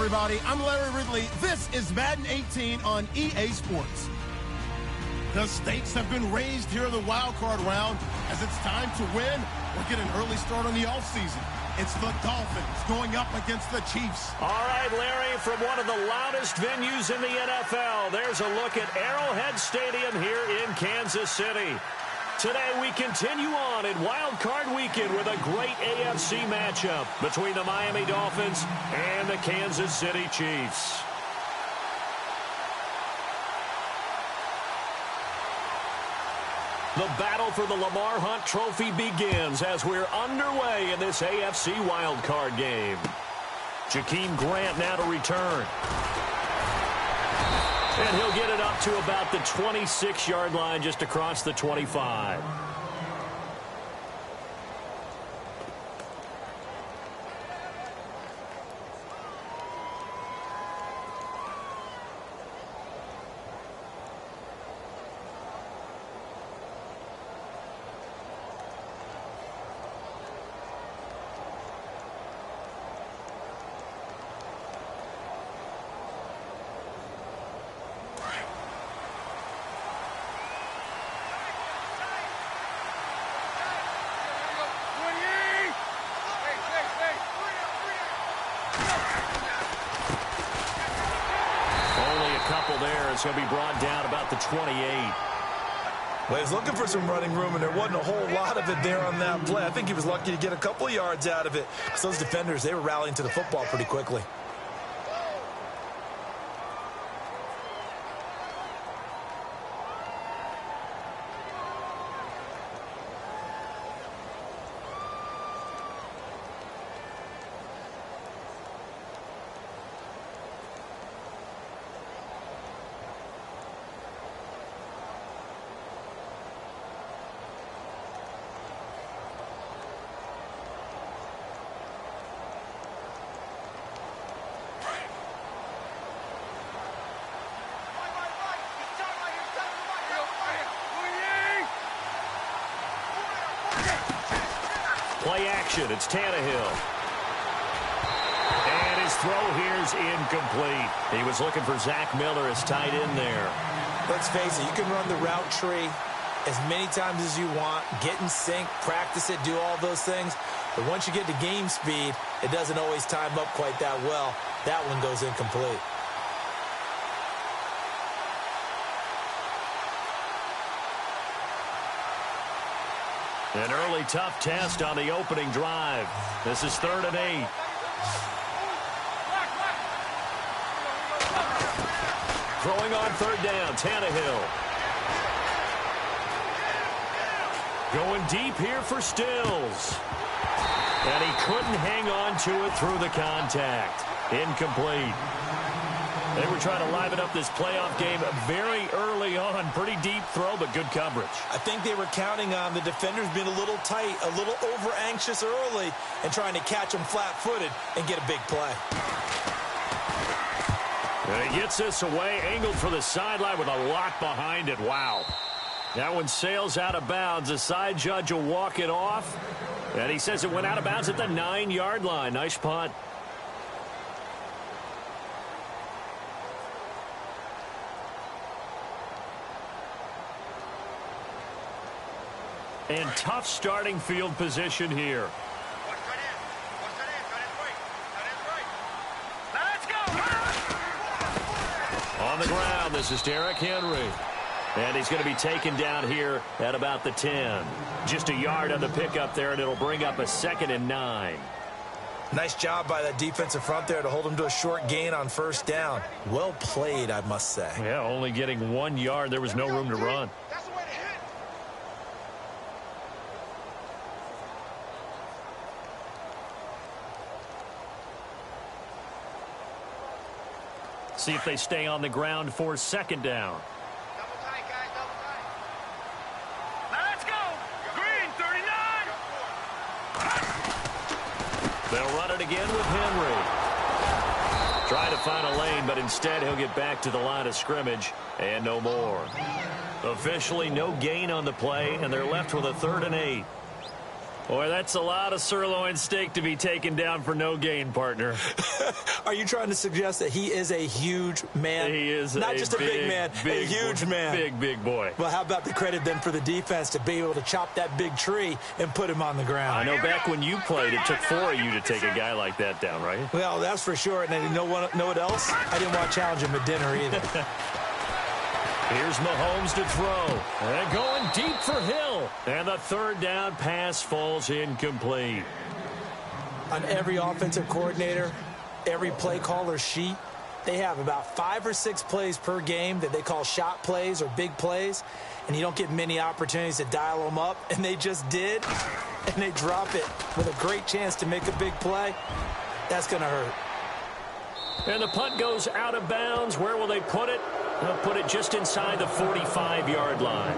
everybody. I'm Larry Ridley. This is Madden 18 on EA Sports. The stakes have been raised here in the wild card round as it's time to win or get an early start on the offseason. It's the Dolphins going up against the Chiefs. All right, Larry, from one of the loudest venues in the NFL, there's a look at Arrowhead Stadium here in Kansas City. Today we continue on in Wild Card Weekend with a great AFC matchup between the Miami Dolphins and the Kansas City Chiefs. The battle for the Lamar Hunt Trophy begins as we're underway in this AFC wildcard game. Jakeem Grant now to return. And he'll get it up to about the 26-yard line just across the 25. There, it's going to be brought down about the 28. Well, he was looking for some running room, and there wasn't a whole lot of it there on that play. I think he was lucky to get a couple of yards out of it. So those defenders, they were rallying to the football pretty quickly. Play action, it's Tannehill. And his throw here's incomplete. He was looking for Zach Miller as tight end there. Let's face it, you can run the route tree as many times as you want, get in sync, practice it, do all those things. But once you get to game speed, it doesn't always time up quite that well. That one goes incomplete. An early tough test on the opening drive. This is 3rd and 8. Throwing on 3rd down, Tannehill. Going deep here for Stills. And he couldn't hang on to it through the contact. Incomplete. They were trying to liven up this playoff game very early on. Pretty deep throw, but good coverage. I think they were counting on the defenders being a little tight, a little over-anxious early, and trying to catch them flat-footed and get a big play. And he gets this away, angled for the sideline with a lot behind it. Wow. That one sails out of bounds. The side judge will walk it off. And he says it went out of bounds at the 9-yard line. Nice punt. And tough starting field position here. On the ground, this is Derrick Henry. And he's going to be taken down here at about the 10. Just a yard on the pickup there, and it'll bring up a 2nd and 9. Nice job by that defensive front there to hold him to a short gain on 1st down. Well played, I must say. Yeah, only getting 1 yard. There was no room to run. See if they stay on the ground for 2nd down. Double tight, guys, double tight. Let's go. Green, 39. They'll run it again with Henry. Trying to find a lane, but instead he'll get back to the line of scrimmage and no more. Officially no gain on the play, and they're left with a 3rd and 8. Boy, that's a lot of sirloin steak to be taken down for no gain, partner. Are you trying to suggest that he is a huge man? He is not just a big man, a huge man. Big boy. Well, how about the credit then for the defense to be able to chop that big tree and put him on the ground? I know back when you played, it took 4 of you to take a guy like that down, right? Well, that's for sure. And you know what else? I didn't want to challenge him at dinner either. Here's Mahomes to throw. And going deep for Hill. And the third down pass falls incomplete. On every offensive coordinator, every play caller sheet, they have about 5 or 6 plays per game that they call shot plays or big plays. And you don't get many opportunities to dial them up. And they just did. And they drop it with a great chance to make a big play. That's going to hurt. And the punt goes out of bounds. Where will they put it? They'll put it just inside the 45-yard line.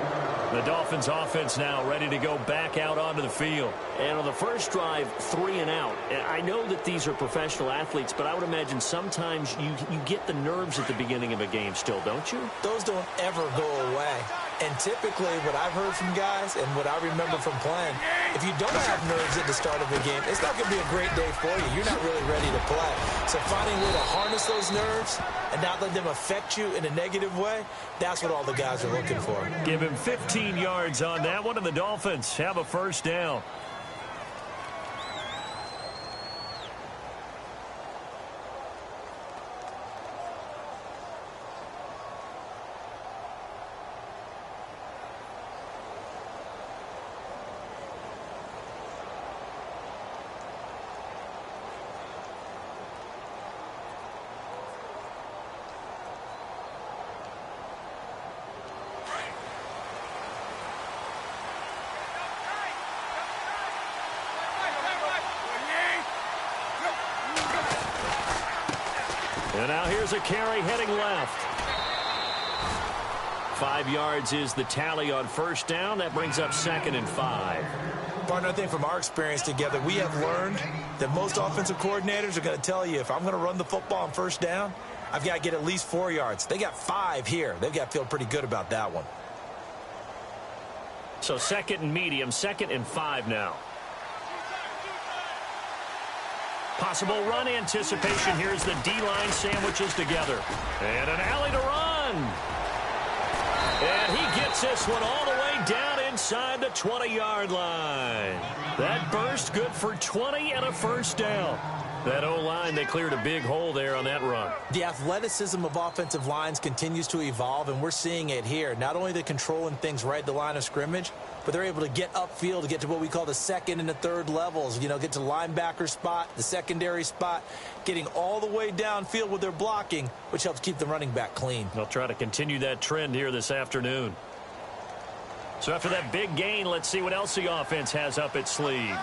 The Dolphins offense now ready to go back out onto the field. And on the first drive, 3 and out. I know that these are professional athletes, but I would imagine sometimes you get the nerves at the beginning of a game still, don't you? Those don't ever go away. And typically what I've heard from guys and what I remember from playing, if you don't have nerves at the start of a game, it's not going to be a great day for you. You're not really ready to play. So finding a way to harness those nerves and not let them affect you in a negative way, that's what all the guys are looking for. Give him 15 yards on that one, and the Dolphins have a first down. And now here's a carry heading left. 5 yards is the tally on first down. That brings up 2nd and 5. Partner, I think from our experience together, we have learned that most offensive coordinators are going to tell you, if I'm going to run the football on first down, I've got to get at least 4 yards. They got 5 here. They've got to feel pretty good about that one. So 2nd and medium, 2nd and 5 now. Possible run anticipation. Here's the D-line sandwiches together. And an alley to run. And he gets this one all the way down inside the 20-yard line. That burst good for 20 and a first down. That O-line, they cleared a big hole there on that run. The athleticism of offensive lines continues to evolve, and we're seeing it here. Not only they're controlling things right at the line of scrimmage, but they're able to get upfield to get to what we call the second and the third levels. You know, get to the linebacker spot, the secondary spot, getting all the way downfield with their blocking, which helps keep the running back clean. They'll try to continue that trend here this afternoon. So after that big gain, let's see what else the offense has up its sleeve.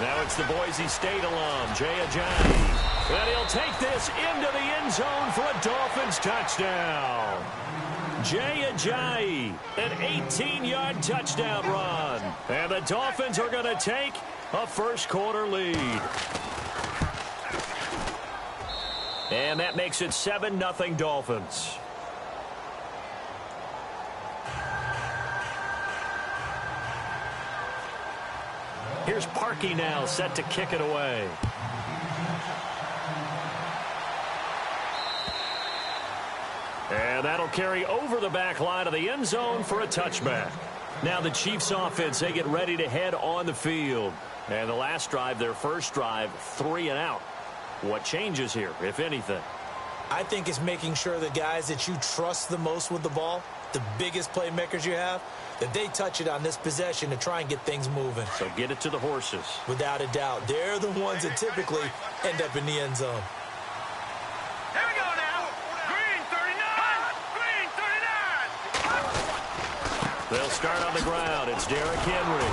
Now it's the Boise State alum, Jay Ajayi. And he'll take this into the end zone for a Dolphins touchdown. Jay Ajayi, an 18-yard touchdown run. And the Dolphins are going to take a first-quarter lead. And that makes it 7-0 Dolphins. Here's Parkey now, set to kick it away. And that'll carry over the back line of the end zone for a touchback. Now the Chiefs offense, they get ready to head on the field. And the last drive, their first drive, 3 and out. What changes here, if anything? I think it's making sure the guys that you trust the most with the ball, the biggest playmakers you have, that they touch it on this possession to try and get things moving. So get it to the horses. Without a doubt. They're the ones that typically end up in the end zone. Here we go now. Green 39. Green 39. They'll start on the ground. It's Derrick Henry.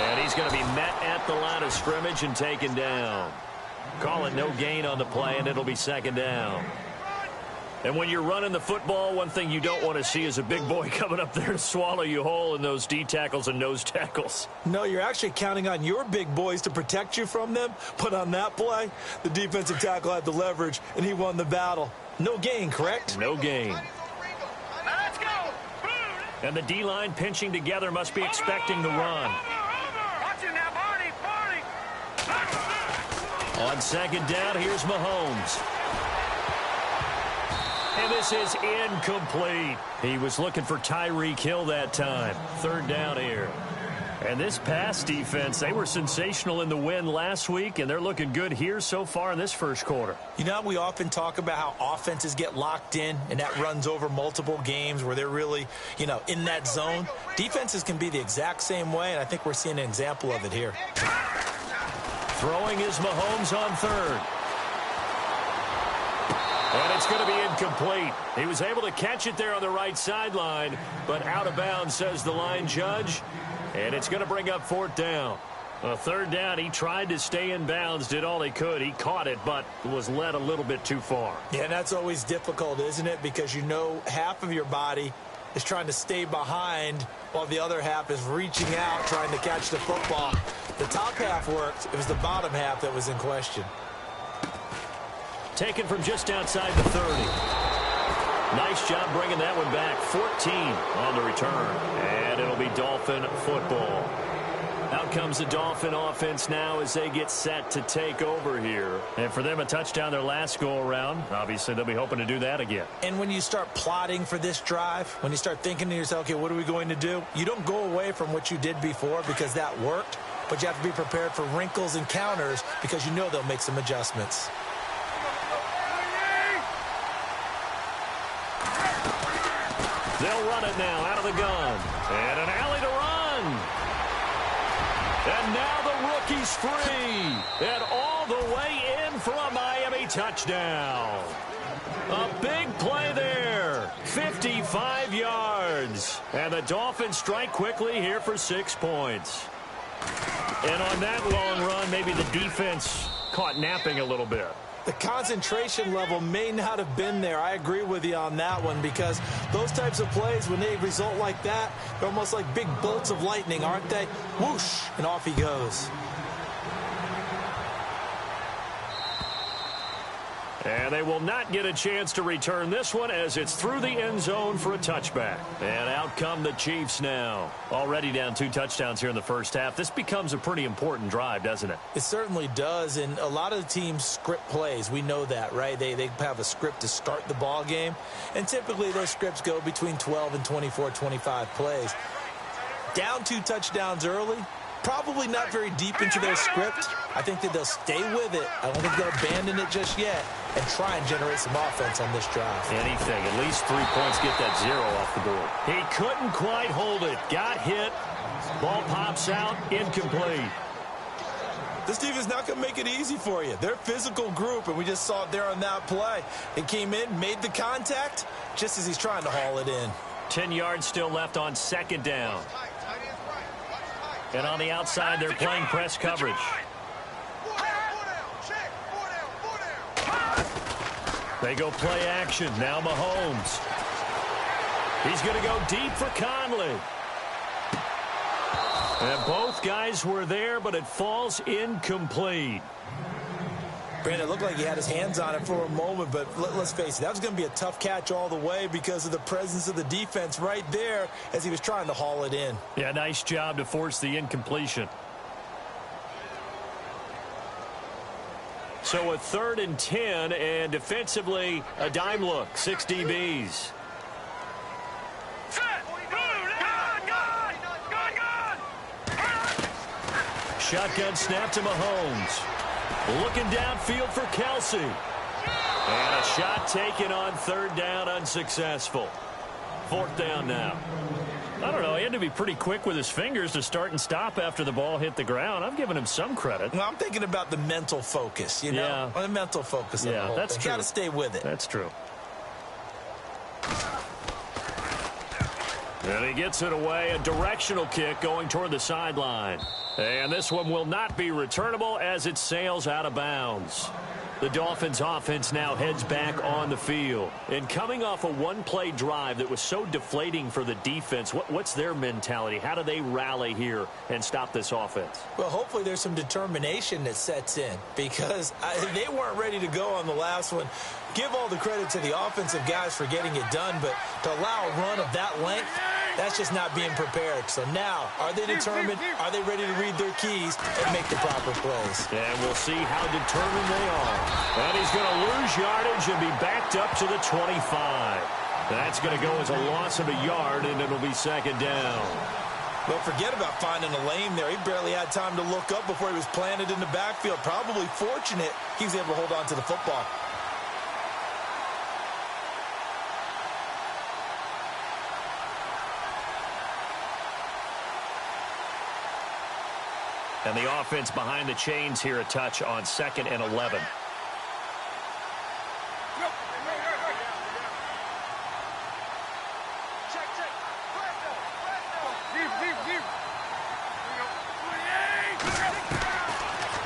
And he's going to be met at the line of scrimmage and taken down. Call it no gain on the play, and it'll be 2nd down. And when you're running the football, one thing you don't want to see is a big boy coming up there to swallow you whole in those D tackles and nose tackles. No, you're actually counting on your big boys to protect you from them. But on that play, the defensive tackle had the leverage, and he won the battle. No gain, correct? No gain. And the D-line pinching together must be expecting the run. Watch it now, Barney. On second down, here's Mahomes. And this is incomplete. He was looking for Tyreek Hill that time. Third down here. And this pass defense, they were sensational in the win last week, and they're looking good here so far in this first quarter. You know, we often talk about how offenses get locked in, and that runs over multiple games where they're really, in that zone. Defenses can be the exact same way, and I think we're seeing an example of it here. Throwing is Mahomes on third. And it's going to be incomplete. He was able to catch it there on the right sideline, but out of bounds, says the line judge. And it's going to bring up fourth down. A third down, he tried to stay in bounds, did all he could. He caught it, but was led a little bit too far. Yeah, and that's always difficult, isn't it? Because half of your body is trying to stay behind while the other half is reaching out, trying to catch the football. The top half worked. It was the bottom half that was in question. Taken from just outside the 30. Nice job bringing that one back. 14 on the return. And it'll be Dolphin football. Out comes the Dolphin offense now as they get set to take over here. And for them, a touchdown their last go-around. Obviously, they'll be hoping to do that again. And when you start plotting for this drive, when you start thinking to yourself, okay, what are we going to do? You don't go away from what you did before because that worked. But you have to be prepared for wrinkles and counters because you know they'll make some adjustments. They'll run it now out of the gun. And an alley to run. And now the rookie's free. And all the way in for a Miami touchdown. A big play there. 55 yards. And the Dolphins strike quickly here for 6 points. And on that long run, maybe the defense caught napping a little bit. The concentration level may not have been there. I agree with you on that one because those types of plays, when they result like that, they're almost like big bolts of lightning, aren't they? Whoosh, and off he goes. And they will not get a chance to return this one as it's through the end zone for a touchback. And out come the Chiefs now. Already down 2 touchdowns here in the first half. This becomes a pretty important drive, doesn't it? It certainly does, and a lot of the teams script plays. We know that, right? They have a script to start the ball game, and typically those scripts go between 12 and 24, 25 plays. Down 2 touchdowns early, probably not very deep into their script. I think that they'll stay with it. I don't think they'll abandon it just yet and try and generate some offense on this drive. Anything. At least 3 points, get that 0 off the board. He couldn't quite hold it. Got hit. Ball pops out. Incomplete. This team is not going to make it easy for you. They're a physical group, and we just saw it there on that play. It came in, made the contact, just as he's trying to haul it in. 10 yards still left on second down. And on the outside, they're playing press coverage. They go play action. Now Mahomes. He's going to go deep for Conley. And both guys were there, but it falls incomplete. Brandon, it looked like he had his hands on it for a moment, but let's face it, that was going to be a tough catch all the way because of the presence of the defense right there as he was trying to haul it in. Yeah, nice job to force the incompletion. So a 3rd and 10, and defensively, a dime look, 6 DBs. Shotgun snap to Mahomes. Looking downfield for Kelsey. And a shot taken on 3rd down, unsuccessful. 4th down now. I don't know. He had to be pretty quick with his fingers to start and stop after the ball hit the ground. I'm giving him some credit. Well, I'm thinking about the mental focus, you know? Yeah. The mental focus of the whole that's thing. true. Got to stay with it. That's true. And he gets it away. A directional kick going toward the sideline. And this one will not be returnable as it sails out of bounds. The Dolphins offense now heads back on the field. And coming off a one-play drive that was so deflating for the defense, what's their mentality? How do they rally here and stop this offense? Well, hopefully there's some determination that sets in because they weren't ready to go on the last one. Give all the credit to the offensive guys for getting it done, but to allow a run of that length, That's just not being prepared. So now, are they determined? Are they ready to read their keys and make the proper plays? And we'll see how determined they are. And he's going to lose yardage and be backed up to the 25. That's going to go as a loss of a yard, and it'll be second down. But forget about finding a lane there. He barely had time to look up before he was planted in the backfield. Probably fortunate he was able to hold on to the football. And the offense behind the chains here a touch on 2nd and 11.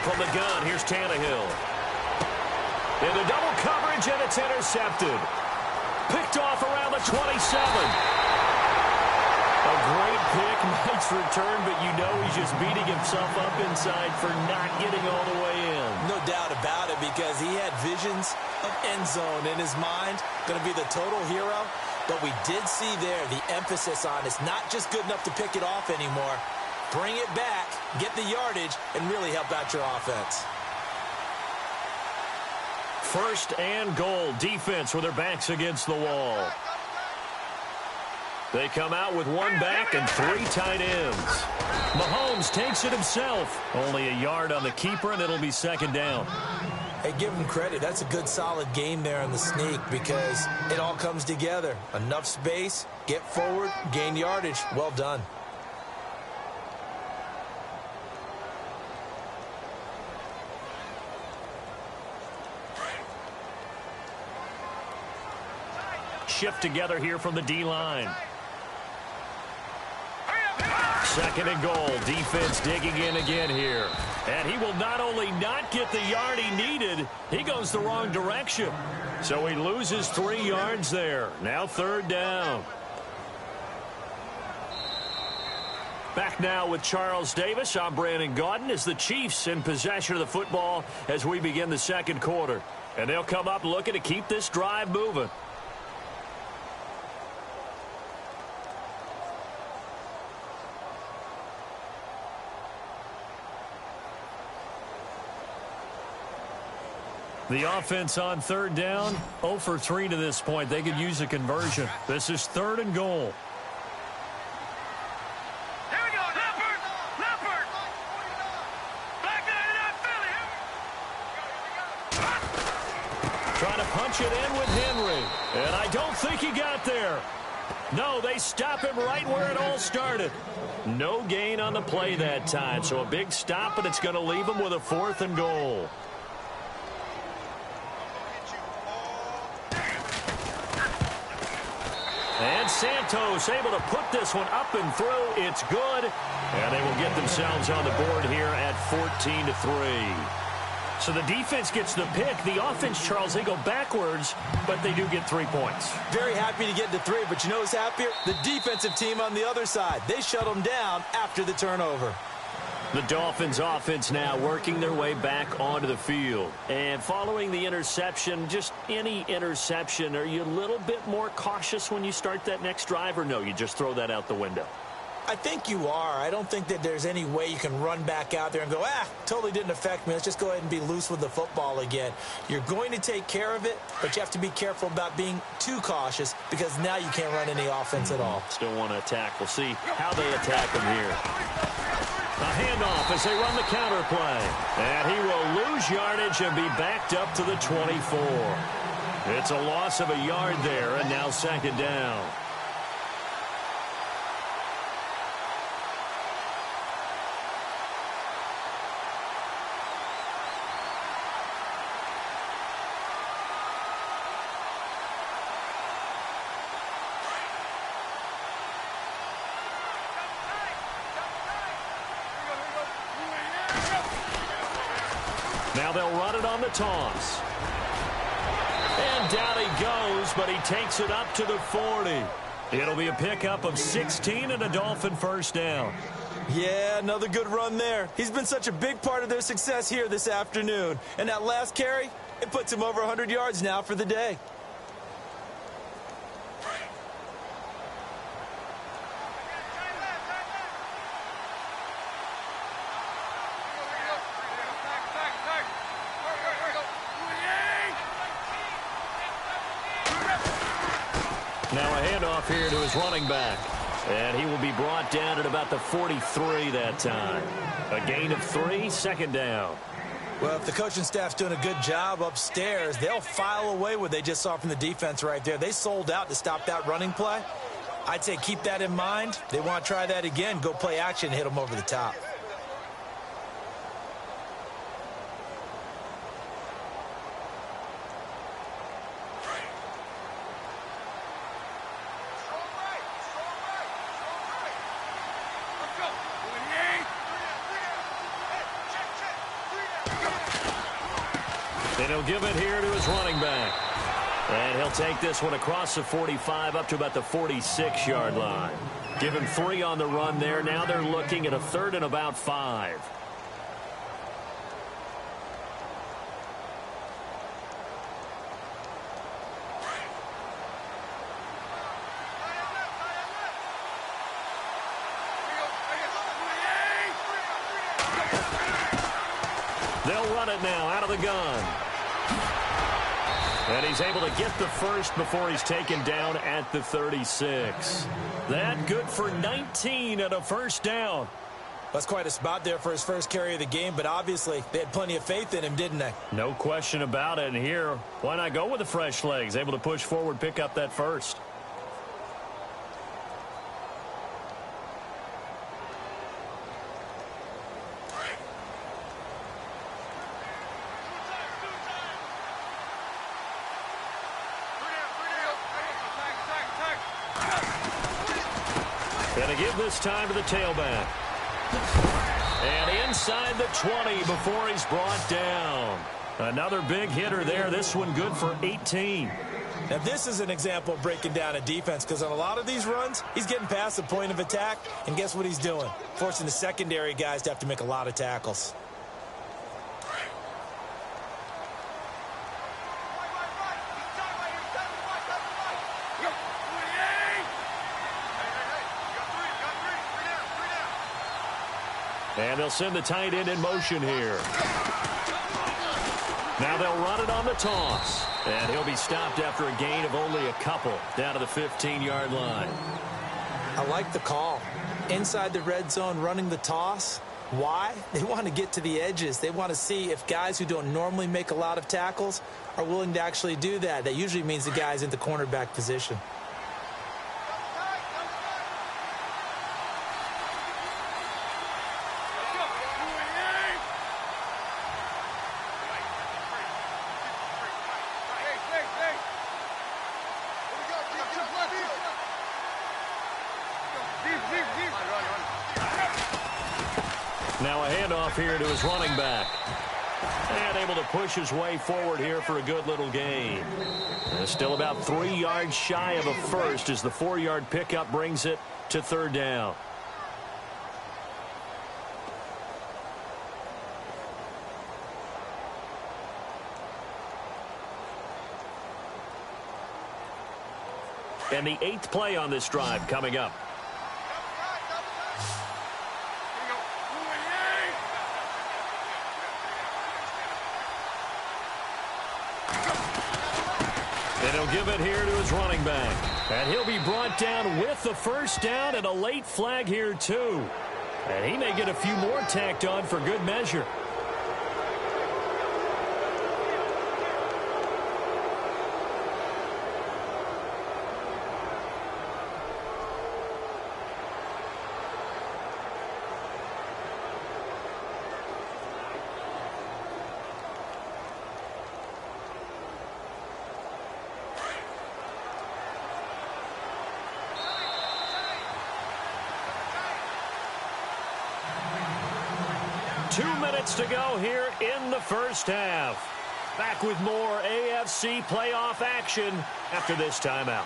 From the gun, here's Tannehill. Into double coverage, and it's intercepted. Picked off around the 27. A great pick, nice return, but you know he's just beating himself up inside for not getting all the way in. No doubt about it, because he had visions of end zone in his mind. Going to be the total hero. But we did see there the emphasis on it's not just good enough to pick it off anymore. Bring it back, get the yardage, and really help out your offense. 1st and goal. Defense with their backs against the wall. They come out with 1 back and 3 tight ends. Mahomes takes it himself. Only a yard on the keeper, and it'll be second down. Hey, give him credit. That's a good, solid game there in the sneak because it all comes together. Enough space, get forward, gain yardage. Well done. Shift together here from the D-line. 2nd and goal. Defense digging in again here. And he will not only not get the yard he needed, he goes the wrong direction. So he loses 3 yards there. Now 3rd down. Back now with Charles Davis. I'm Brandon Gaudin as the Chiefs in possession of the football as we begin the 2nd quarter. And they'll come up looking to keep this drive moving. The offense on 3rd down, 0 for 3 to this point. They could use a conversion. This is 3rd and goal. Here we go, Leopard! Leopard! Back to Philly! Trying to punch it in with Henry. And I don't think he got there. No, they stop him right where it all started. No gain on the play that time. So a big stop, and it's going to leave him with a 4th and goal. And Santos able to put this one up and through. It's good. And they will get themselves on the board here at 14-3. So the defense gets the pick. The offense, Charles, they go backwards, but they do get 3 points. Very happy to get to 3, but you know who's happier? The defensive team on the other side. They shut them down after the turnover. The Dolphins offense now working their way back onto the field. And following the interception, just any interception, are you a little bit more cautious when you start that next drive, or no, you just throw that out the window? I think you are. I don't think that there's any way you can run back out there and go, totally didn't affect me. Let's just go ahead and be loose with the football again. You're going to take care of it, but you have to be careful about being too cautious because now you can't run any offense at all. Still want to attack. We'll see how they attack them here. A handoff as they run the counter play. And he will lose yardage and be backed up to the 24. It's a loss of a yard there, and now 2nd down. Now they'll run it on the toss. And down he goes, but he takes it up to the 40. It'll be a pickup of 16 and a Dolphin 1st down. Yeah, another good run there. He's been such a big part of their success here this afternoon. And that last carry, it puts him over 100 yards now for the day. Now a handoff here to his running back. And he will be brought down at about the 43 that time. A gain of 3, second down. Well, if the coaching staff's doing a good job upstairs, they'll file away what they just saw from the defense right there. They sold out to stop that running play. I'd say keep that in mind. They want to try that again. Go play action, hit them over the top. And he'll give it here to his running back. And he'll take this one across the 45 up to about the 46-yard line. Give him 3 on the run there. Now they're looking at a 3rd and about 5. They'll run it now out of the gun. And he's able to get the first before he's taken down at the 36. That good for 19 and a first down. That's quite a spot there for his first carry of the game, but obviously they had plenty of faith in him, didn't they? No question about it. And here, why not go with the fresh legs? Able to push forward, pick up that first. And to give this time to the tailback. And inside the 20 before he's brought down. Another big hitter there. This one good for 18. Now, this is an example of breaking down a defense, because on a lot of these runs, he's getting past the point of attack, and guess what he's doing? Forcing the secondary guys to have to make a lot of tackles. And they'll send the tight end in motion here. Now they'll run it on the toss. And he'll be stopped after a gain of only a couple down to the 15-yard line. I like the call. Inside the red zone running the toss. Why? They want to get to the edges. They want to see if guys who don't normally make a lot of tackles are willing to actually do that. That usually means the guy's in the cornerback position. Now a handoff here to his running back. And able to push his way forward here for a good little gain. Still about 3 yards shy of a first as the 4-yard pickup brings it to 3rd down. And the 8th play on this drive coming up. And he'll give it here to his running back. And he'll be brought down with the first down and a late flag here too. And he may get a few more tacked on for good measure. To go here in the first half. Back with more AFC playoff action after this timeout.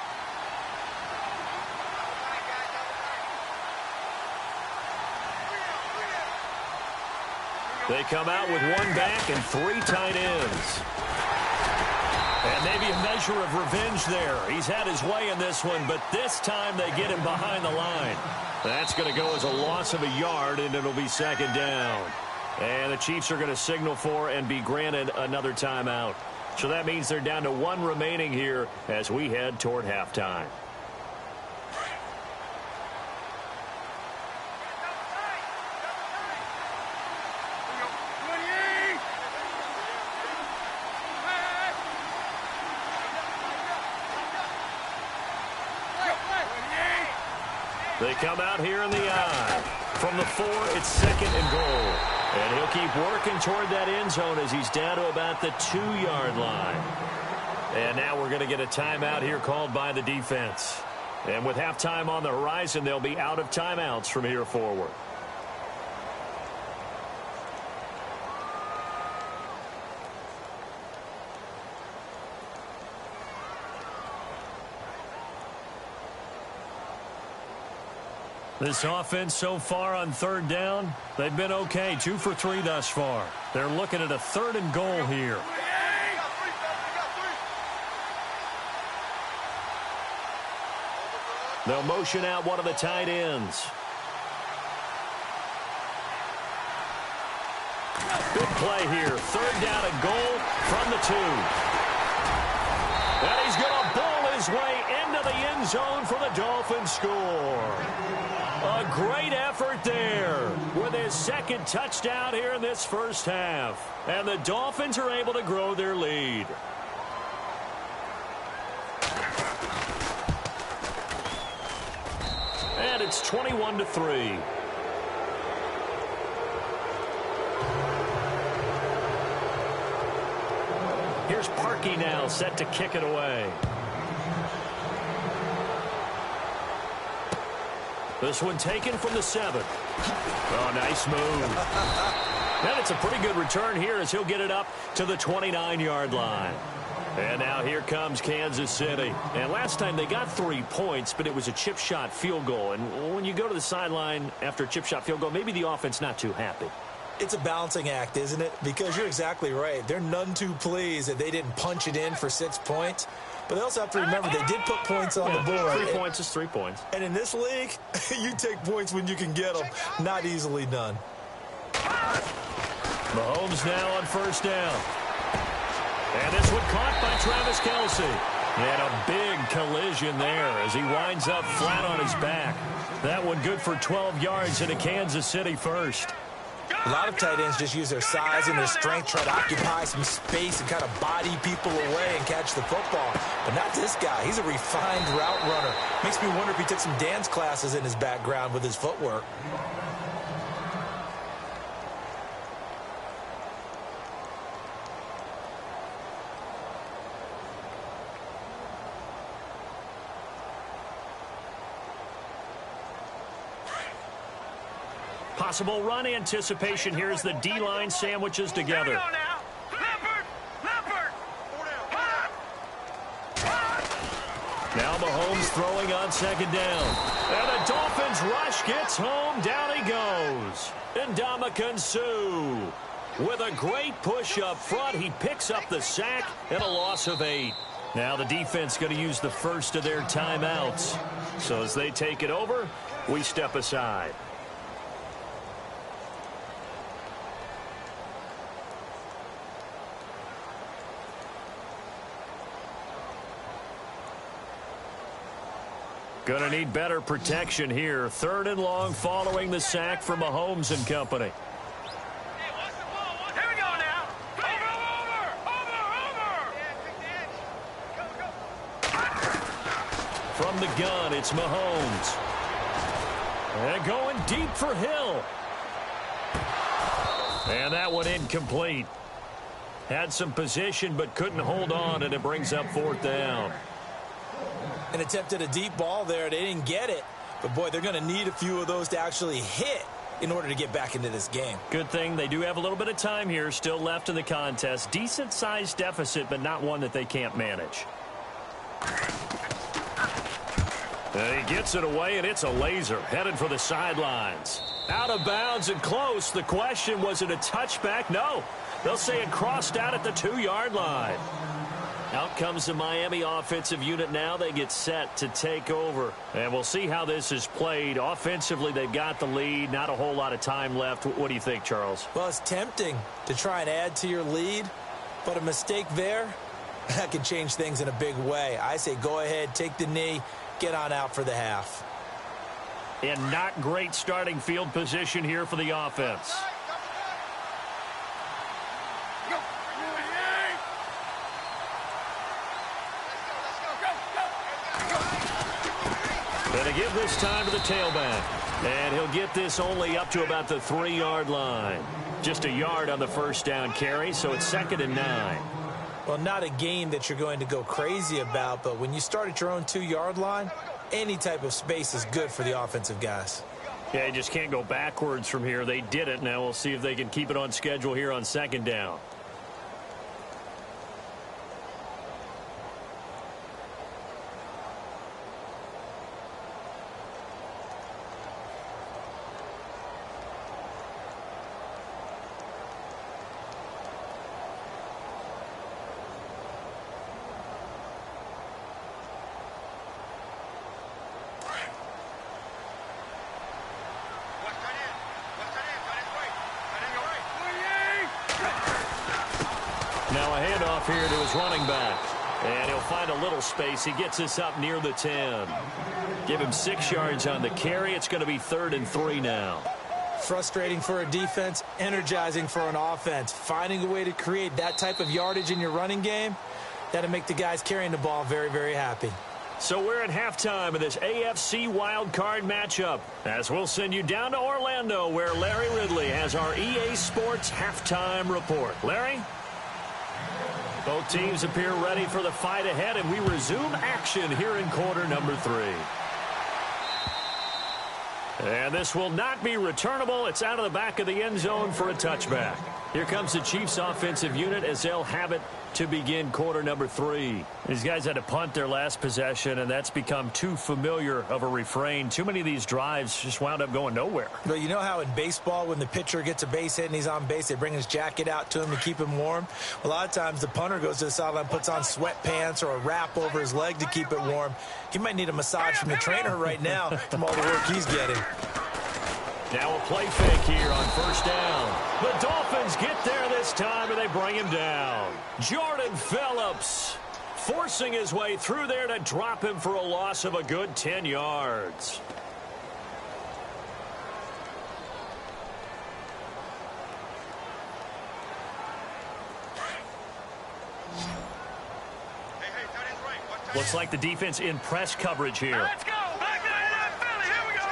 They come out with 1 back and 3 tight ends. And maybe a measure of revenge there. He's had his way in this one, but this time they get him behind the line. That's going to go as a loss of a yard, and it'll be 2nd down. And the Chiefs are going to signal for and be granted another timeout. So that means they're down to 1 remaining here as we head toward halftime. They come out here in the I. From the 4, it's second and goal. And he'll keep working toward that end zone as he's down to about the 2-yard line. And now we're going to get a timeout here called by the defense. And with halftime on the horizon, they'll be out of timeouts from here forward. This offense so far on third down, they've been okay. 2 for 3 thus far. They're looking at a 3rd and goal here. They'll motion out one of the tight ends. Big play here. 3rd down and goal from the 2. And he's going to bowl his way into the end zone for the Dolphins score. A great effort there with his 2nd touchdown here in this first half. And the Dolphins are able to grow their lead. And it's 21-3. Here's Parkey now, set to kick it away. This one taken from the 7. Oh, nice move. And it's a pretty good return here as he'll get it up to the 29-yard line. And now here comes Kansas City. And last time they got 3 points, but it was a chip shot field goal. And when you go to the sideline after a chip shot field goal, maybe the offense not too happy. It's a balancing act, isn't it? Because you're exactly right. They're none too pleased that they didn't punch it in for 6 points. But they also have to remember they did put points on the board. 3 points is 3 points. And in this league, you take points when you can get them. Not easily done. Mahomes now on 1st down. And this one caught by Travis Kelce. And a big collision there as he winds up flat on his back. That one good for 12 yards into Kansas City first. A lot of tight ends just use their size and their strength, try to occupy some space and kind of body people away and catch the football. But not this guy. He's a refined route runner. Makes me wonder if he took some dance classes in his background with his footwork. Possible run anticipation here as the D-line sandwiches together. Now Mahomes throwing on 2nd down. And the Dolphins rush gets home. Down he goes. Ndamukong Suh with a great push up front. He picks up the sack and a loss of 8. Now the defense going to use the first of their timeouts. So as they take it over, we step aside. Going to need better protection here. 3rd and long following the sack from Mahomes and company. Hey, watch the ball. Here we go now. Over. From the gun, it's Mahomes. And going deep for Hill. And that one incomplete. Had some position but couldn't hold on, and it brings up 4th down. And attempted a deep ball there. They didn't get it. But, boy, they're going to need a few of those to actually hit in order to get back into this game. Good thing they do have a little bit of time here still left in the contest. Decent-sized deficit, but not one that they can't manage. And he gets it away, and it's a laser headed for the sidelines. Out of bounds and close. The question, was it a touchback? No. They'll say it crossed out at the 2-yard line. Out comes the Miami offensive unit now. They get set to take over. And we'll see how this is played. Offensively, they've got the lead. Not a whole lot of time left. What do you think, Charles? Well, it's tempting to try and add to your lead. But a mistake there, that could change things in a big way. I say go ahead, take the knee, get on out for the half. And not great starting field position here for the offense. Going to give this time to the tailback. And he'll get this only up to about the 3-yard line. Just a yard on the first down carry, so it's 2nd and 9. Well, not a game that you're going to go crazy about, but when you start at your own 2-yard line, any type of space is good for the offensive guys. Yeah, you just can't go backwards from here. They did it. Now we'll see if they can keep it on schedule here on 2nd down. Now a handoff here to his running back. And he'll find a little space. He gets this up near the 10. Give him 6 yards on the carry. It's going to be 3rd and 3 now. Frustrating for a defense, energizing for an offense. Finding a way to create that type of yardage in your running game, that'll make the guys carrying the ball very, very happy. So we're at halftime of this AFC wildcard matchup, as we'll send you down to Orlando, where Larry Ridley has our EA Sports halftime report. Larry? Both teams appear ready for the fight ahead, and we resume action here in quarter number 3. And this will not be returnable. It's out of the back of the end zone for a touchback. Here comes the Chiefs offensive unit as they'll have it to begin quarter number 3. These guys had to punt their last possession, and that's become too familiar of a refrain. Too many of these drives just wound up going nowhere. Well, you know how in baseball when the pitcher gets a base hit and he's on base, they bring his jacket out to him to keep him warm? A lot of times the punter goes to the sideline, puts on sweatpants or a wrap over his leg to keep it warm. He might need a massage from the trainer right now from all the work he's getting. Now a play fake here on first down. The Dolphins get there this time, and they bring him down. Jordan Phillips forcing his way through there to drop him for a loss of a good 10 yards. Looks like the defense in press coverage here. Let's go. Back to that Philly. Here we go.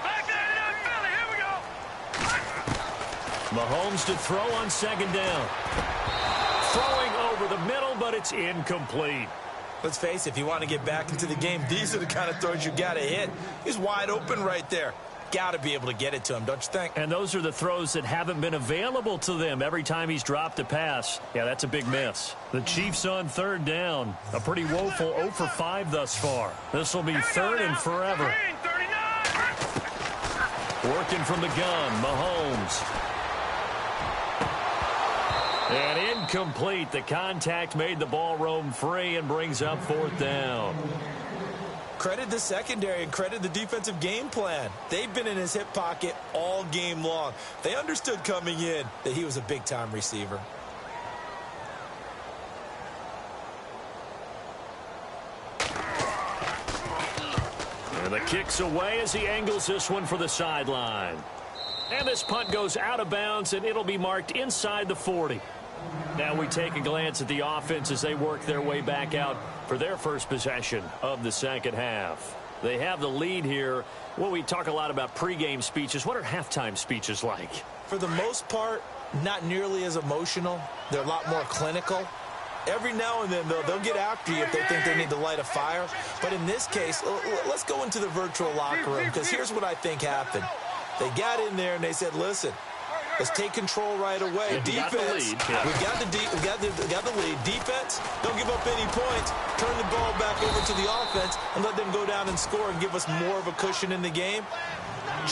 Back to that Philly. Here we go. Mahomes to throw on second down. Throwing over the middle, but it's incomplete. Let's face it, if you want to get back into the game, these are the kind of throws you got to hit. He's wide open right there. Got to be able to get it to him, don't you think? And those are the throws that haven't been available to them every time he's dropped a pass. Yeah, that's a big miss. The Chiefs on third down. A pretty woeful 0 for 5 thus far. This will be 3rd and forever. Working from the gun, Mahomes. And incomplete. The contact made the ball roam free and brings up 4th down. Credit the secondary and credit the defensive game plan. They've been in his hip pocket all game long. They understood coming in that he was a big-time receiver. And the kick's away as he angles this one for the sideline. And this punt goes out of bounds, and it'll be marked inside the 40. Now we take a glance at the offense as they work their way back out for their first possession of the second half. They have the lead here. Well, we talk a lot about pregame speeches. What are halftime speeches like? For the most part, not nearly as emotional. They're a lot more clinical. Every now and then, though, they'll get after you if they think they need to light a fire. But in this case, let's go into the virtual locker room, because here's what I think happened. They got in there and they said, listen, let's take control right away. Defense, we got the lead. Defense, don't give up any points. Turn the ball back over to the offense and let them go down and score and give us more of a cushion in the game.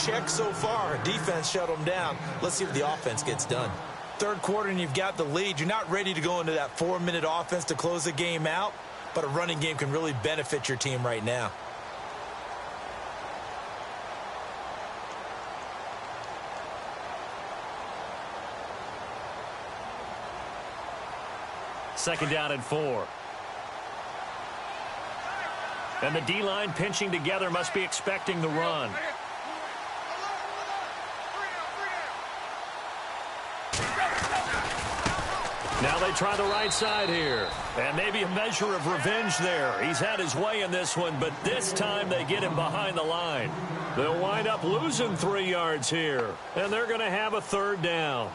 Check so far. Defense shut them down. Let's see what the offense gets done. Third quarter and you've got the lead. You're not ready to go into that 4-minute offense to close the game out, but a running game can really benefit your team right now. Second down and 4. And the D-line pinching together must be expecting the run. Now they try the right side here. And maybe a measure of revenge there. He's had his way in this one, but this time they get him behind the line. They'll wind up losing 3 yards here. And they're going to have a third down.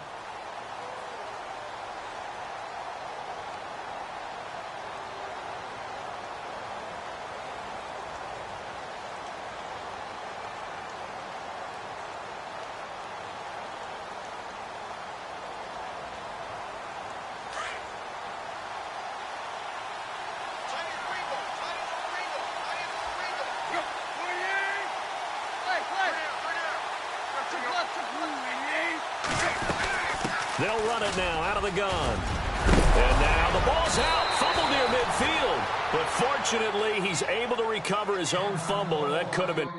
They'll run it now out of the gun. And now the ball's out. Fumble near midfield. But fortunately, he's able to recover his own fumble, or that could have been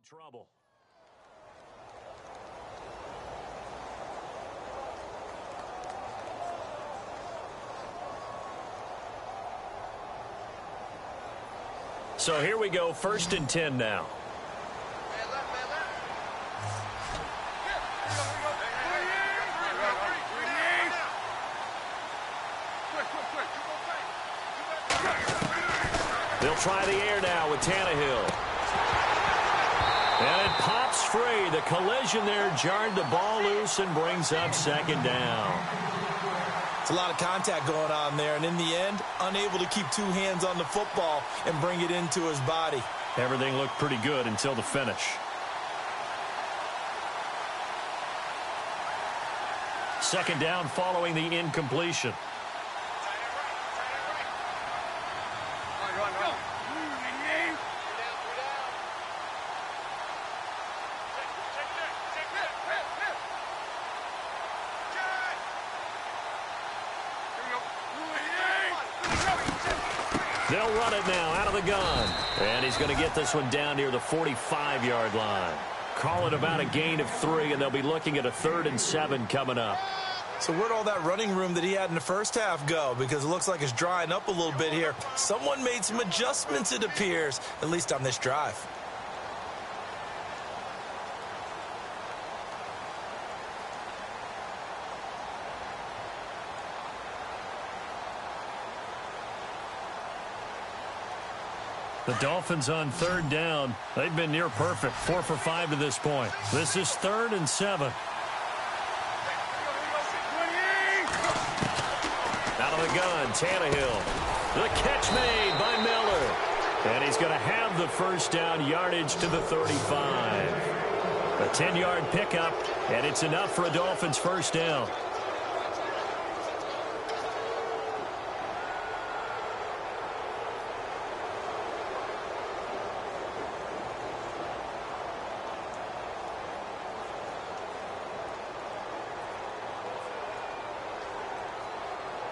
trouble. So here we go, 1st and 10 now. They'll try the air now with Tannehill. And it pops free. The collision there jarred the ball loose and brings up 2nd down. It's a lot of contact going on there, and in the end, unable to keep 2 hands on the football and bring it into his body. Everything looked pretty good until the finish. 2nd down following the incompletion. They'll run it now out of the gun. And he's going to get this one down near the 45-yard line. Call it about a gain of 3, and they'll be looking at a 3rd and 7 coming up. So where'd all that running room that he had in the first half go? Because it looks like it's drying up a little bit here. Someone made some adjustments, it appears, at least on this drive. The Dolphins on 3rd down. They've been near perfect, 4 for 5 to this point. This is 3rd and 7. Out of the gun, Tannehill. The catch made by Miller. And he's going to have the 1st down, yardage to the 35. A 10-yard pickup, and it's enough for a Dolphins 1st down.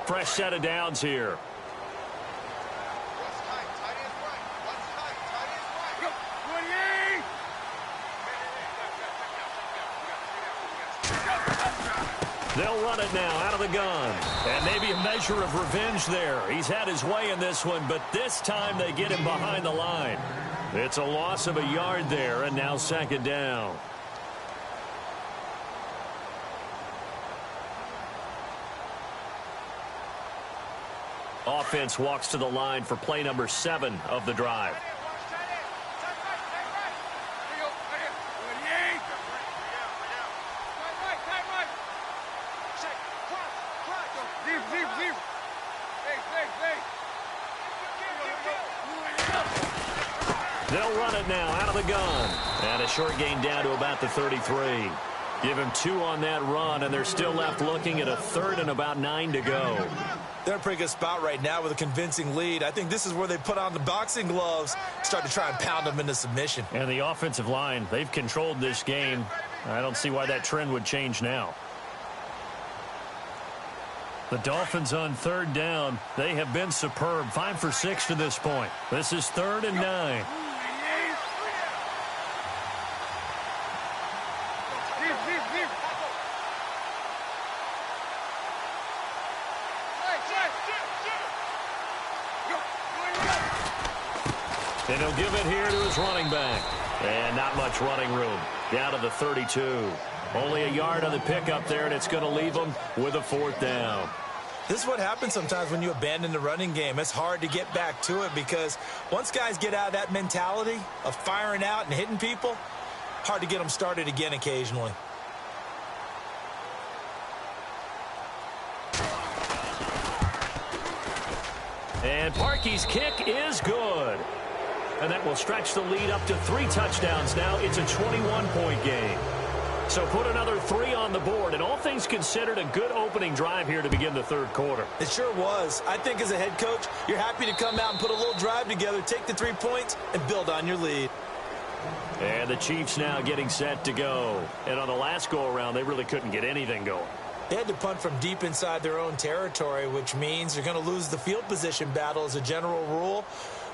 Fresh set of downs here. They'll run it now out of the gun. And maybe a measure of revenge there. He's had his way in this one, but this time they get him behind the line. It's a loss of a yard there, and now 2nd down. Offense walks to the line for play number 7 of the drive. They'll run it now out of the gun. And a short gain down to about the 33. Give him 2 on that run, and they're still left looking at a 3rd and about 9 to go. They're in a pretty good spot right now with a convincing lead. I think this is where they put on the boxing gloves, start to try and pound them into submission. And the offensive line, they've controlled this game. I don't see why that trend would change now. The Dolphins on 3rd down. They have been superb. 5 for 6 to this point. This is 3rd and 9. And he'll give it here to his running back. And not much running room. Down to the 32. Only a yard on the pickup there, and it's going to leave him with a 4th down. This is what happens sometimes when you abandon the running game. It's hard to get back to it because once guys get out of that mentality of firing out and hitting people, hard to get them started again occasionally. And Parkey's kick is good. And that will stretch the lead up to 3 touchdowns now. It's a 21-point game. So put another 3 on the board. And all things considered, a good opening drive here to begin the 3rd quarter. It sure was. I think as a head coach, you're happy to come out and put a little drive together, take the 3 points, and build on your lead. And the Chiefs now getting set to go. And on the last go-around, they really couldn't get anything going. They had to punt from deep inside their own territory, which means they're going to lose the field position battle as a general rule.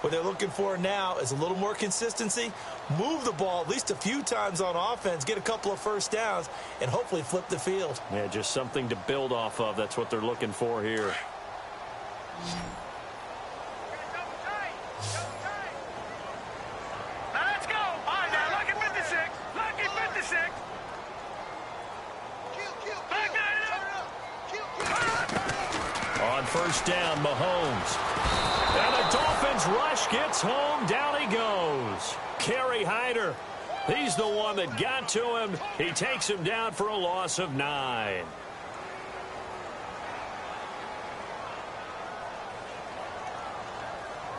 What they're looking for now is a little more consistency, move the ball at least a few times on offense, get a couple of first downs, and hopefully flip the field. Yeah, just something to build off of. That's what they're looking for here. Now let's go. All right, now, lucky 56. Lucky 56. On 1st down, Mahomes. And the Dolphins rush gets home. Down he goes. Kerry Hyder. He's the one that got to him. He takes him down for a loss of 9.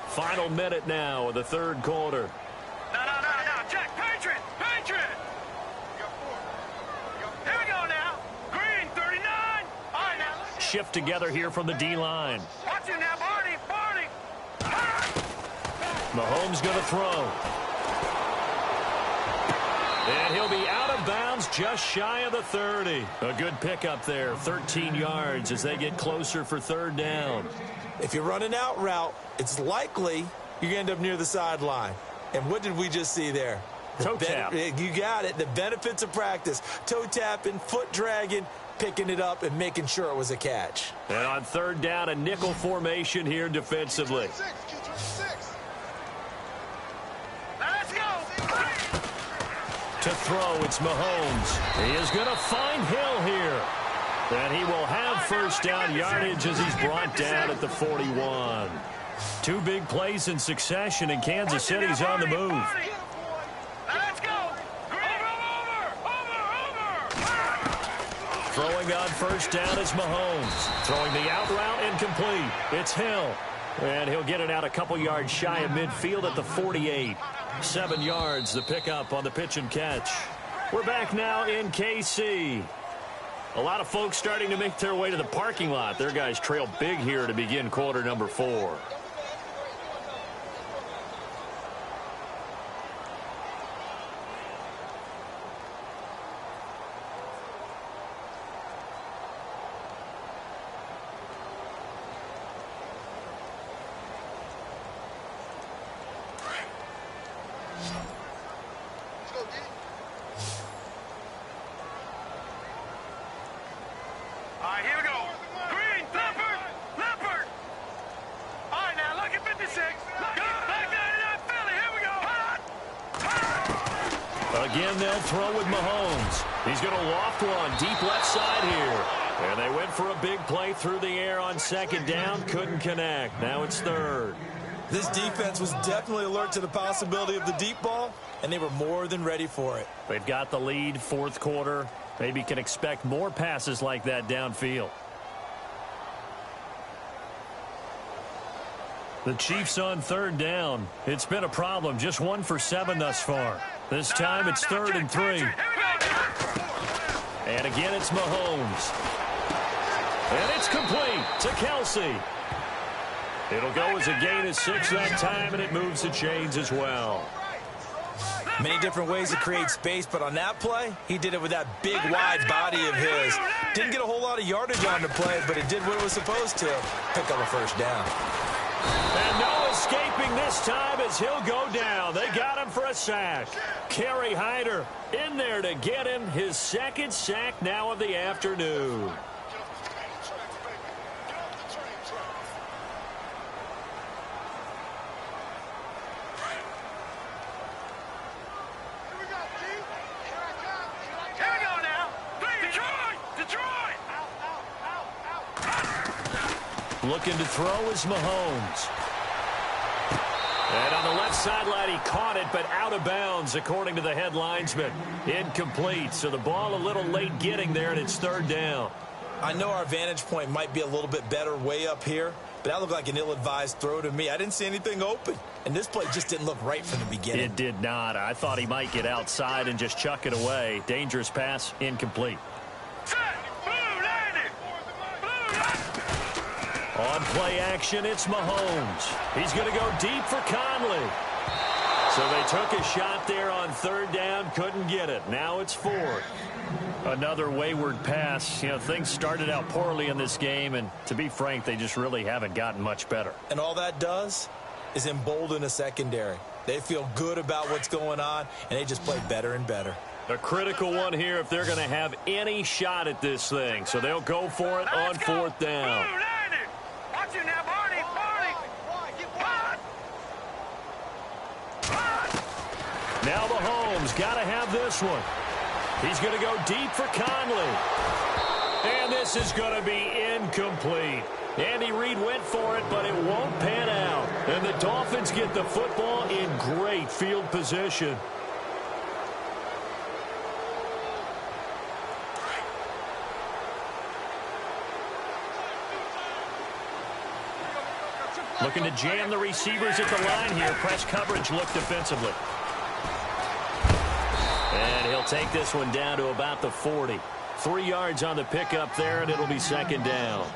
Final minute now of the 3rd quarter. No. Jack, Patriot. Here we go now. Green, 39. All right, now. Shift together here from the D-line. Watch it now, Barney. Mahomes going to throw. And he'll be out of bounds just shy of the 30. A good pickup there, 13 yards as they get closer for 3rd down. If you're running out route, it's likely you end up near the sideline. And what did we just see there? Toe tap. You got it. The benefits of practice. Toe tapping, foot dragging, picking it up, and making sure it was a catch. And on 3rd down, a nickel formation here defensively. To throw, it's Mahomes. He is going to find Hill here. And he will have 1st down yardage as he's brought down at the 41. 2 big plays in succession, and Kansas City's on the move. Let's go. Throwing on 1st down is Mahomes. Throwing the out route incomplete. It's Hill. And he'll get it out a couple yards shy of midfield at the 48. 7 yards, the pickup on the pitch and catch. We're back now in KC. A lot of folks starting to make their way to the parking lot. Their guys trail big here to begin quarter number 4. Again, they'll throw with Mahomes. He's going to loft one deep left side here. And they went for a big play through the air on 2nd down. Couldn't connect. Now it's 3rd. This defense was definitely alert to the possibility of the deep ball, and they were more than ready for it. They've got the lead, 4th quarter. Maybe can expect more passes like that downfield. The Chiefs on 3rd down. It's been a problem. Just 1 for 7 thus far. This time it's 3rd and 3. And again it's Mahomes. And it's complete to Kelsey. It'll go as a gain of 6 that time, and it moves the chains as well. Many different ways to create space, but on that play, he did it with that big, wide body of his. Didn't get a whole lot of yardage on the play, but it did what it was supposed to. Pick up a 1st down. And no escaping this time as he'll go down. They got him for a sack. Kerry Hyder in there to get him his 2nd sack now of the afternoon. Looking to throw is Mahomes. And on the left sideline, he caught it, but out of bounds, according to the head linesman. Incomplete, so the ball a little late getting there, and it's third down. I know our vantage point might be a little bit better way up here, but that looked like an ill-advised throw to me. I didn't see anything open, and this play just didn't look right from the beginning. It did not. I thought he might get outside and just chuck it away. Dangerous pass, incomplete. On play action, it's Mahomes. He's going to go deep for Conley. So they took a shot there on third down, couldn't get it. Now it's fourth. Another wayward pass. You know, things started out poorly in this game, and to be frank, they just really haven't gotten much better. And all that does is embolden a secondary. They feel good about what's going on, and they just play better and better. A critical one here if they're going to have any shot at this thing. So they'll go for it on fourth down. Watch it now, Barney. Now Mahomes got to have this one. He's going to go deep for Conley. And this is going to be incomplete. Andy Reid went for it, but it won't pan out. And the Dolphins get the football in great field position. Looking to jam the receivers at the line here. Press coverage look defensively. And he'll take this one down to about the 40. 3 yards on the pickup there, and it'll be second down.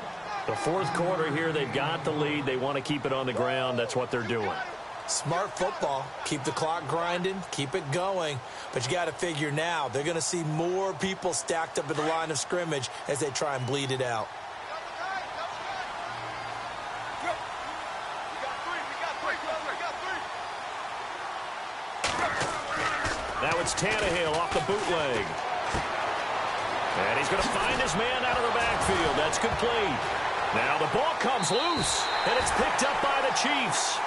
The fourth quarter here, they've got the lead. They want to keep it on the ground. That's what they're doing. Smart football. Keep the clock grinding. Keep it going. But you got to figure now, they're going to see more people stacked up at the line of scrimmage as they try and bleed it out. Now it's Tannehill off the bootleg. And he's going to find his man out of the backfield. That's complete. Now the ball comes loose, and it's picked up by the Chiefs.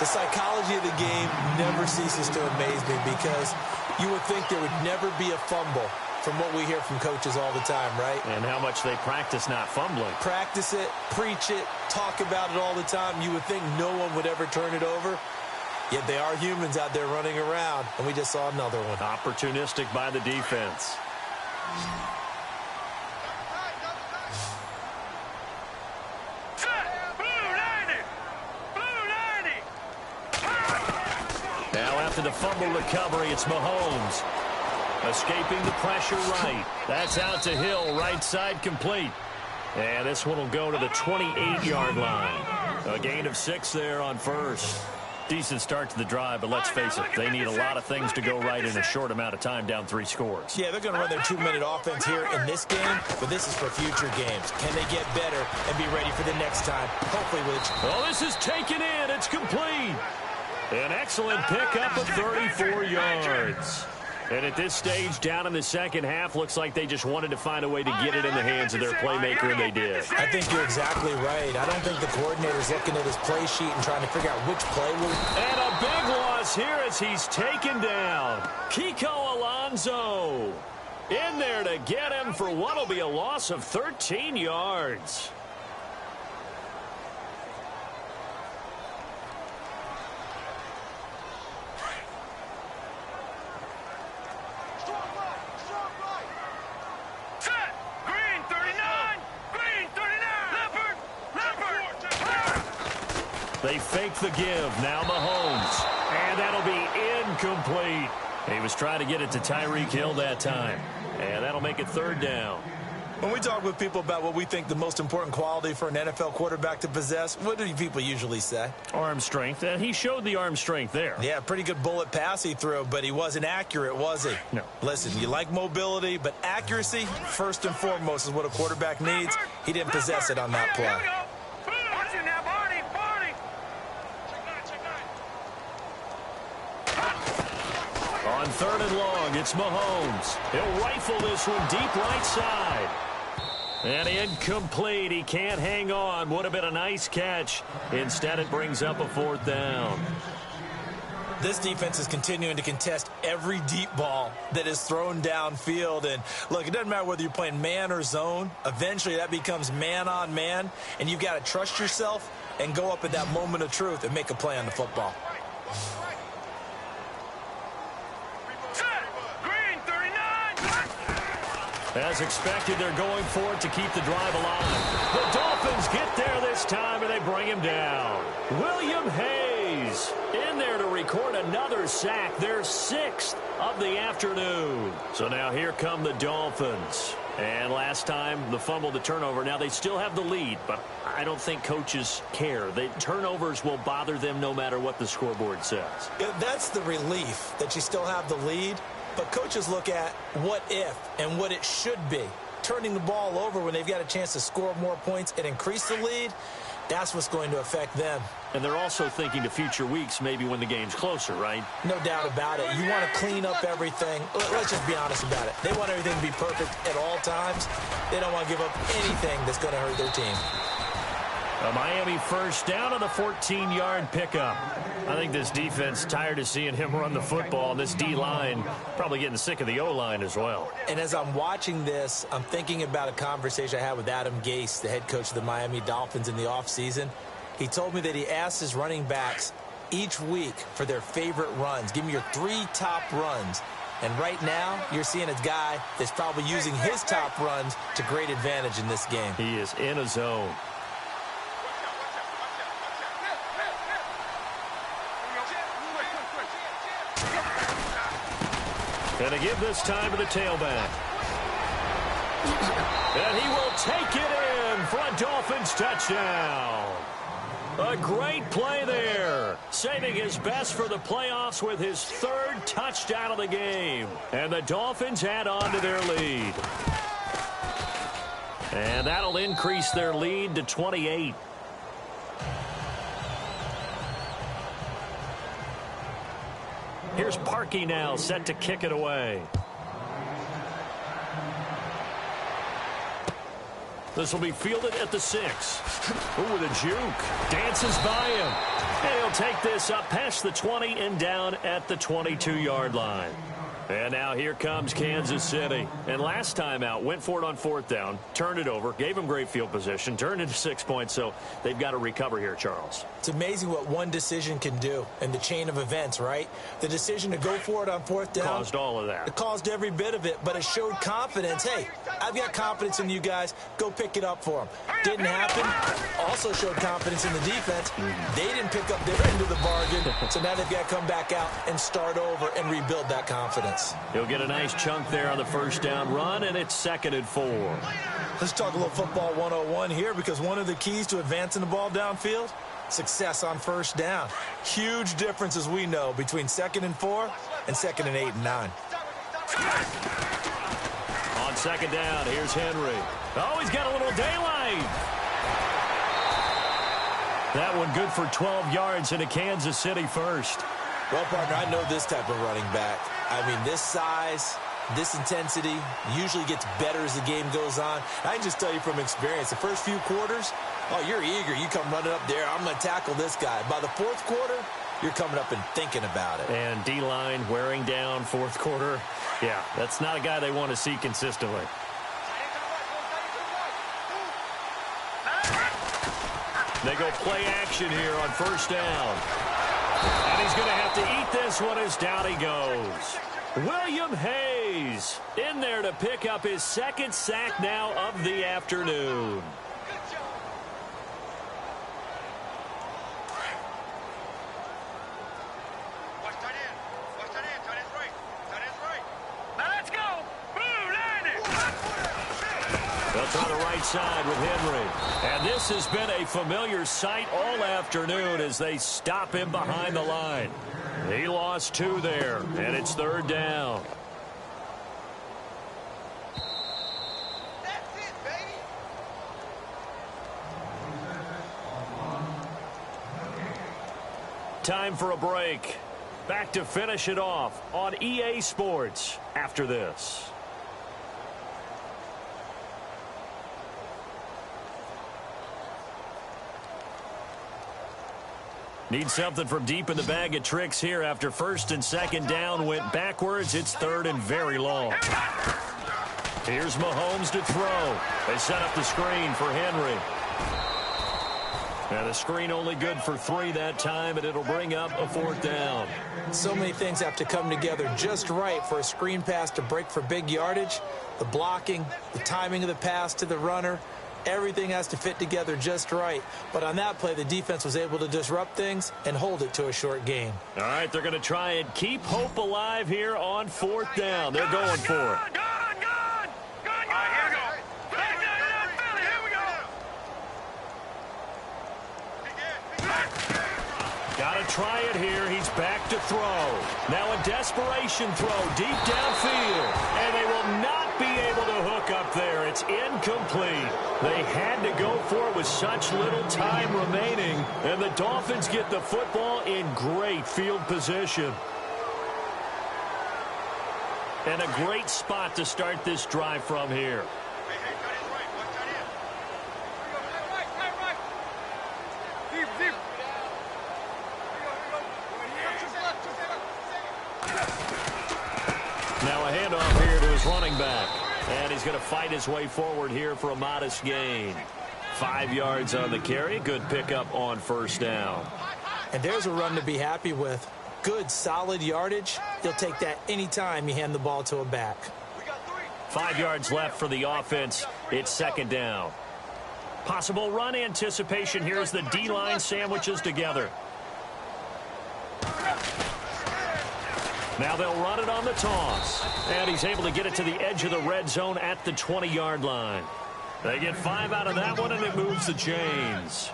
The psychology of the game never ceases to amaze me because you would think there would never be a fumble from what we hear from coaches all the time, right? And how much they practice not fumbling. Practice it, preach it, talk about it all the time. You would think no one would ever turn it over. Yet they are humans out there running around, and we just saw another one. Opportunistic by the defense. Now after the fumble recovery, it's Mahomes. Escaping the pressure right. That's out to Hill, right side complete. And this one will go to the 28-yard line. A gain of 6 there on first. Decent start to the drive, but let's face it, they need a lot of things to go right in a short amount of time, down 3 scores. Yeah, they're going to run their 2-minute offense here in this game, but this is for future games. Can they get better and be ready for the next time? Hopefully with a... Oh, this is taken in. It's complete. An excellent pickup of 34 yards. And at this stage, down in the second half, looks like they just wanted to find a way to get it in the hands of their playmaker, and they did. I think you're exactly right. I don't think the coordinator's looking at his play sheet and trying to figure out which play will... And a big loss here as he's taken down. Kiko Alonso in there to get him for what will be a loss of 13 yards. They fake the give. Now Mahomes. And that'll be incomplete. He was trying to get it to Tyreek Hill that time. And that'll make it third down. When we talk with people about what we think the most important quality for an NFL quarterback to possess, what do people usually say? Arm strength. And he showed the arm strength there. Yeah, pretty good bullet pass he threw, but he wasn't accurate, was he? No. Listen, you like mobility, but accuracy, first and foremost, is what a quarterback needs. He didn't possess it on that play. On third and long, it's Mahomes. He'll rifle this one deep right side. And incomplete. He can't hang on. Would have been a nice catch. Instead, it brings up a fourth down. This defense is continuing to contest every deep ball that is thrown downfield. And, look, it doesn't matter whether you're playing man or zone. Eventually, that becomes man-on-man, and you've got to trust yourself and go up at that moment of truth and make a play on the football. As expected, they're going for it to keep the drive alive. The Dolphins get there this time, and they bring him down. William Hayes in there to record another sack, their 6th of the afternoon. So now here come the Dolphins. And last time, the fumble, the turnover. Now they still have the lead, but I don't think coaches care. The turnovers will bother them no matter what the scoreboard says. Yeah, that's the relief that you still have the lead. But coaches look at what if and what it should be. Turning the ball over when they've got a chance to score more points and increase the lead, that's what's going to affect them. And they're also thinking to future weeks, maybe when the game's closer, right? No doubt about it. You want to clean up everything. Let's just be honest about it. They want everything to be perfect at all times. They don't want to give up anything that's going to hurt their team. A Miami first down on the 14-yard pickup. I think this defense tired of seeing him run the football. This D-line probably getting sick of the O-line as well. And as I'm watching this, I'm thinking about a conversation I had with Adam Gase, the head coach of the Miami Dolphins in the offseason. He told me that he asked his running backs each week for their favorite runs. Give me your 3 top runs. And right now, you're seeing a guy that's probably using his top runs to great advantage in this game. He is in a zone. And to give this time to the tailback. And he will take it in for a Dolphins touchdown. A great play there. Saving his best for the playoffs with his 3rd touchdown of the game. And the Dolphins add on to their lead. And that'll increase their lead to 28. Here's Parkey now, set to kick it away. This will be fielded at the 6. Ooh, with a juke. Dances by him. And he'll take this up past the 20 and down at the 22-yard line. And now here comes Kansas City. And last time out, went for it on 4th down, turned it over, gave them great field position, turned into 6 points, so they've got to recover here, Charles. It's amazing what one decision can do in the chain of events, right? The decision to go for it on 4th down. Caused all of that. It caused every bit of it, but it showed confidence. Hey, I've got confidence in you guys. Go pick it up for them. Didn't happen. Also showed confidence in the defense. They didn't pick up their end of the bargain, so now they've got to come back out and start over and rebuild that confidence. He'll get a nice chunk there on the 1st down run, and it's 2nd and 4. Let's talk a little football 101 here, because one of the keys to advancing the ball downfield, success on 1st down. Huge difference, as we know, between 2nd and 4 and 2nd and 8 and 9. On 2nd down, here's Henry. Oh, he's got a little daylight. That one good for 12 yards into Kansas City first. Well, partner, I know this type of running back. I mean, this size, this intensity usually gets better as the game goes on. I can just tell you from experience, the first few quarters, oh, you're eager. You come running up there, I'm going to tackle this guy. By the 4th quarter, you're coming up and thinking about it. And D-line wearing down 4th quarter. Yeah, that's not a guy they want to see consistently. They go play action here on 1st down. And he's going to have to eat this one as down he goes. William Hayes in there to pick up his 2nd sack now of the afternoon. They'll try the right side with Henry. And this has been a familiar sight all afternoon as they stop him behind the line. He lost 2 there, and it's 3rd down. That's it, baby. Time for a break. Back to finish it off on EA Sports after this. Need something from deep in the bag of tricks here after first and second down went backwards. It's third and very long. Here's Mahomes to throw. They set up the screen for Henry. And the screen only good for 3 that time, and it'll bring up a 4th down. So many things have to come together just right for a screen pass to break for big yardage. The blocking, the timing of the pass to the runner, everything has to fit together just right. But on that play, the defense was able to disrupt things and hold it to a short game. All right, they're going to try and keep hope alive here on 4th down. They're going for it. Got to try it here. He's back to throw. Now a desperation throw deep downfield. And they will not be able to hook up there. It's incomplete. They had to go for it with such little time remaining. And the Dolphins get the football in great field position. And a great spot to start this drive from here. Now a handoff here to his running back. And he's going to fight his way forward here for a modest gain. 5 yards on the carry. Good pickup on first down. And there's a run to be happy with. Good, solid yardage. You'll take that anytime you hand the ball to a back. 5 yards left for the offense. It's second down. Possible run anticipation here as the D-line sandwiches together. Now they'll run it on the toss. And he's able to get it to the edge of the red zone at the 20-yard line. They get 5 out of that one, and it moves the chains.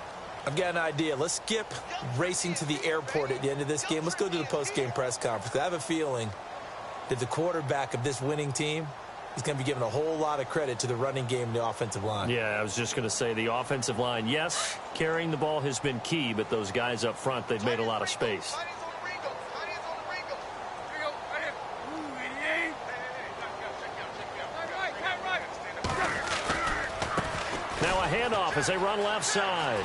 I've got an idea. Let's skip racing to the airport at the end of this game. Let's go to the post-game press conference. I have a feeling that the quarterback of this winning team is going to be given a whole lot of credit to the running game and the offensive line. Yeah, I was just going to say the offensive line, yes, carrying the ball has been key, but those guys up front, they've made a lot of space. Now a handoff as they run left side.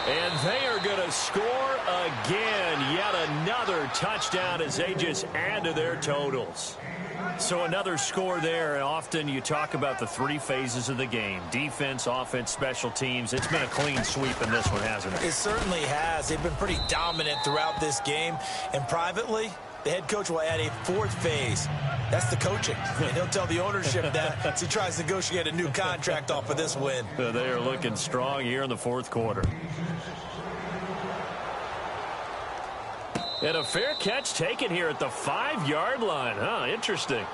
And they are going to score again. Yet another touchdown as they just add to their totals. So another score there. And often you talk about the 3 phases of the game. Defense, offense, special teams. It's been a clean sweep in this one, hasn't it? It certainly has. They've been pretty dominant throughout this game. And privately, the head coach will add a 4th phase. That's the coaching. And he'll tell the ownership that as he tries to negotiate a new contract off of this win. They are looking strong here in the 4th quarter. And a fair catch taken here at the 5-yard line. Huh, interesting.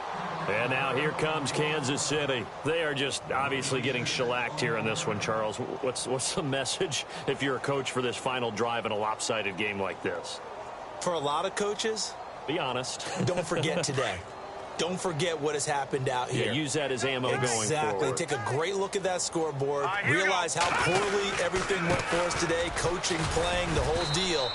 And now here comes Kansas City. They are just obviously getting shellacked here in this one, Charles. What's the message if you're a coach for this final drive in a lopsided game like this? For a lot of coaches, be honest. Don't forget today. Don't forget what has happened out here. Yeah, use that as ammo going forward. Exactly. Take a great look at that scoreboard. Realize how poorly everything went for us today. Coaching, playing, the whole deal.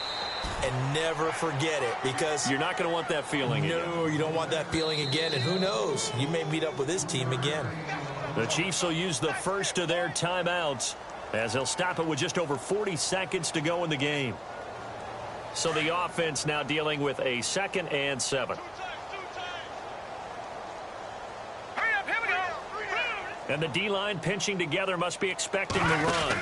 And never forget it, because you're not going to want that feeling again. No, you don't want that feeling again. And who knows? You may meet up with this team again. The Chiefs will use the first of their timeouts as they'll stop it with just over 40 seconds to go in the game. So the offense now dealing with a 2nd and 7. And the D-line pinching together, must be expecting the run.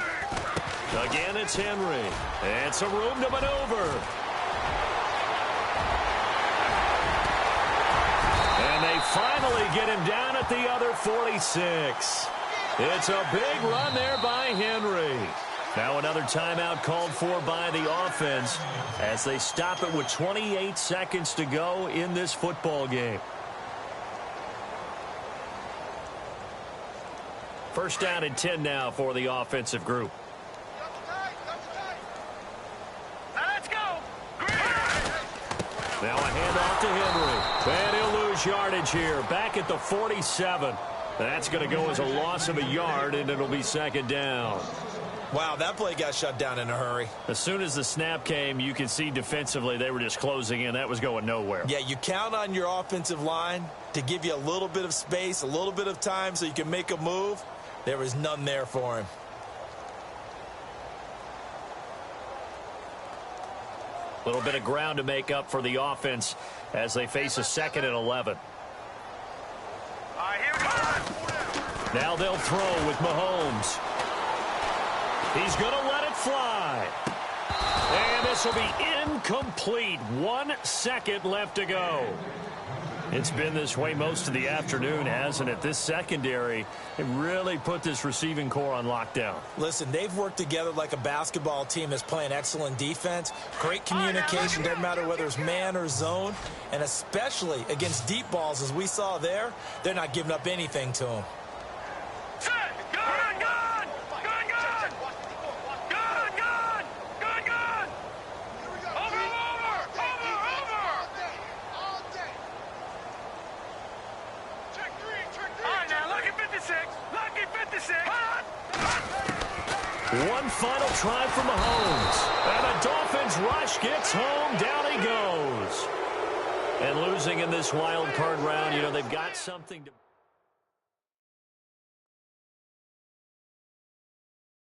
Again, it's Henry. And some room to maneuver. And they finally get him down at the other 46. It's a big run there by Henry. Now another timeout called for by the offense as they stop it with 28 seconds to go in this football game. First down and 10 now for the offensive group. Now a handoff to Henry. And he'll lose yardage here. Back at the 47. That's going to go as a loss of a yard, and it'll be 2nd down. Wow, that play got shut down in a hurry. As soon as the snap came, you could see defensively they were just closing in. That was going nowhere. Yeah, you count on your offensive line to give you a little bit of space, a little bit of time so you can make a move. There was none there for him. A little bit of ground to make up for the offense as they face a 2nd and 11. All right, here we go. Now they'll throw with Mahomes. He's going to let it fly. And this will be incomplete. 1 second left to go. It's been this way most of the afternoon, hasn't it? This secondary, it really put this receiving core on lockdown. Listen, they've worked together like a basketball team that's playing excellent defense. Great communication, doesn't matter whether it's man or zone. And especially against deep balls, as we saw there, they're not giving up anything to them. One final try for Mahomes. And a Dolphins rush gets home. Down he goes. And losing in this wild card round, you know, they've got something to...